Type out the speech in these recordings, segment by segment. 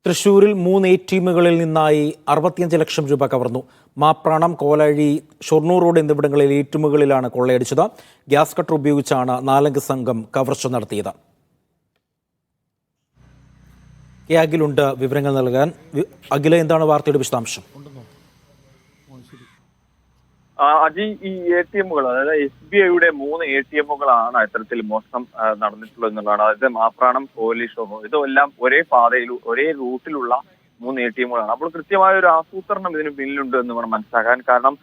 തൃശൂരിൽ 3 ടീമുകളിൽ നിന്നായി 65 ലക്ഷം രൂപ കവർന്നു. മാപ്രാണം, കോലഴി, ഷൊർണൂർ റോഡ് എന്നിവിടങ്ങളിലെ ഏറ്റുമുകളിലാണ് കൊള്ളയടിച്ചത്. ഗ്യാസ് കട്ടർ ഉപയോഗിച്ചാണ് 4 സംഘം കവർച്ച നടത്തിയത്. അഖിലുണ്ട് വിവരങ്ങൾ നൽകാൻ. അഖില, എന്താണ് വാർത്തയുടെ വിശദാംശം? അജി, ഈ ATM-കൾ, അതായത് SBIയുടെ 3 ATM-കളാണ് ഇത്തരത്തിൽ മോഷണം നടന്നിട്ടുള്ളത് എന്നുള്ളതാണ്. അതായത് മാപ്രാണം, കോലി, ഷൊർണൂർ, ഇതെല്ലാം ഒരേ പാതയിൽ ഒരേ റൂട്ടിലുള്ള 3 ATM-കളാണ്. അപ്പോൾ കൃത്യമായ ഒരു ആസൂത്രണം ഇതിന് പിന്നിലുണ്ട് എന്ന് വേണം മനസ്സിലാക്കാൻ. കാരണം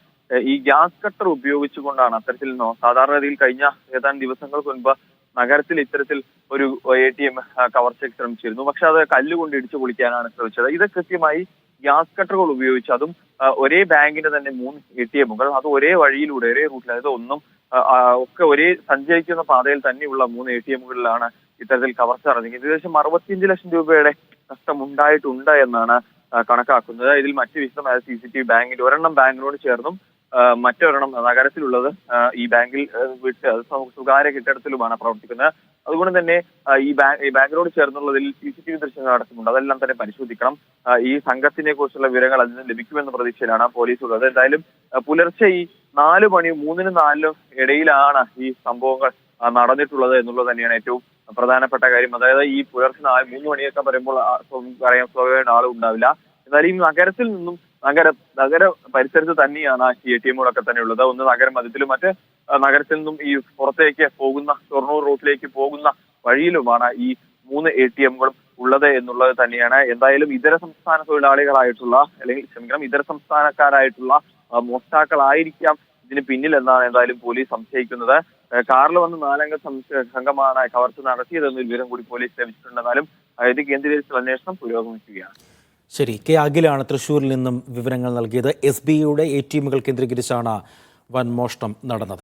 ഈ ഗ്യാസ് കട്ടർ ഉപയോഗിച്ചുകൊണ്ടാണ് അത്തരത്തിൽ സാധാരണഗതിയിൽ കഴിഞ്ഞ ഏതാനും ദിവസങ്ങൾക്ക് മുൻപ് നഗരത്തിൽ ഇത്തരത്തിൽ ഒരു ATM കവർച്ചയ്ക്ക് ശ്രമിച്ചിരുന്നു. പക്ഷെ അത് കല്ലുകൊണ്ട് ഇടിച്ചു പൊളിക്കാനാണ് ശ്രമിച്ചത്. ഇത് കൃത്യമായി ഗ്യാസ് കട്ടറുകൾ ഉപയോഗിച്ച്, അതും ഒരേ ബാങ്കിന്റെ തന്നെ 3 ATM-കൾ, അത് ഒരേ വഴിയിലൂടെ ഒരേ റൂട്ടിൽ, അതായത് ഒക്കെ ഒരേ സഞ്ചരിക്കുന്ന പാതയിൽ തന്നെയുള്ള 3 ATM-കളിലാണ് ഇത്തരത്തിൽ കവർച്ച നടന്നത്. ഏകദേശം 65 ലക്ഷം രൂപയുടെ നഷ്ടം ഉണ്ടായിട്ടുണ്ട് എന്നാണ് കണക്കാക്കുന്നത്. ഇതിൽ മറ്റ് വിശദമായ CCTV ബാങ്കിന്റെ ഒരെണ്ണം ബാങ്കിനോട് ചേർന്നും മറ്റൊരെണ്ണം നഗരത്തിലുള്ളത് ഈ ബാങ്കിൽ വിട്ട് അത് സ്വകാര്യ കെട്ടിടത്തിലുമാണ് പ്രവർത്തിക്കുന്നത്. അതുകൊണ്ട് തന്നെ ഈ ബാങ്കിനോട് ചേർന്നുള്ളതിൽ CCTV ദൃശ്യങ്ങൾ അടക്കമുണ്ട്. അതെല്ലാം തന്നെ പരിശോധിക്കണം. ഈ സംഘത്തിനെ കുറിച്ചുള്ള വിവരങ്ങൾ അതിന് ലഭിക്കുമെന്ന പ്രതീക്ഷയിലാണ് പോലീസ് ഉള്ളത്. എന്തായാലും പുലർച്ചെ ഈ 4 മണി 3-നും 4-നും ഇടയിലാണ് ഈ സംഭവങ്ങൾ നടന്നിട്ടുള്ളത് എന്നുള്ളത് തന്നെയാണ് ഏറ്റവും പ്രധാനപ്പെട്ട കാര്യം. അതായത് ഈ പുലർച്ചെ 3 മണിയൊക്കെ പറയുമ്പോൾ സ്വാഭാവികമായിട്ട് ആളും ഉണ്ടാവില്ല. എന്നാൽ ഈ നഗരത്തിൽ നിന്നും നഗര പരിസരത്ത് തന്നെയാണ് ഈ ATM-കളൊക്കെ തന്നെ ഉള്ളത്. ഒന്ന് നഗര മധ്യത്തിലും മറ്റ് നഗരത്തിൽ നിന്നും ഈ പുറത്തേക്ക് പോകുന്ന ഷൊർണൂർ റൂട്ടിലേക്ക് പോകുന്ന വഴിയിലുമാണ് ഈ 3 ATM-കളും ഉള്ളത് എന്നുള്ളത് തന്നെയാണ്. എന്തായാലും ഇതര സംസ്ഥാന തൊഴിലാളികളായിട്ടുള്ള ഇതര സംസ്ഥാനക്കാരായിട്ടുള്ള മോഷ്ടാക്കളായിരിക്കാം ഇതിന് പിന്നിൽ എന്നാണ് എന്തായാലും പോലീസ് സംശയിക്കുന്നത്. കാറിൽ വന്ന് 4-അംഗ സംഘമാണ് കവർച്ച നടത്തിയതെന്ന് വിവരം കൂടി പോലീസ് ലഭിച്ചിട്ടുണ്ടെന്നാലും ഇത് കേന്ദ്രീകരിച്ചുള്ള അന്വേഷണം പുരോഗമിക്കുകയാണ്. ശരി, അഖിലാണ് തൃശ്ശൂരിൽ നിന്നും വിവരങ്ങൾ നൽകിയത്. SBIയുടെ ATM-കൾ കേന്ദ്രീകരിച്ചാണ് വൻ മോഷണം നടന്നത്.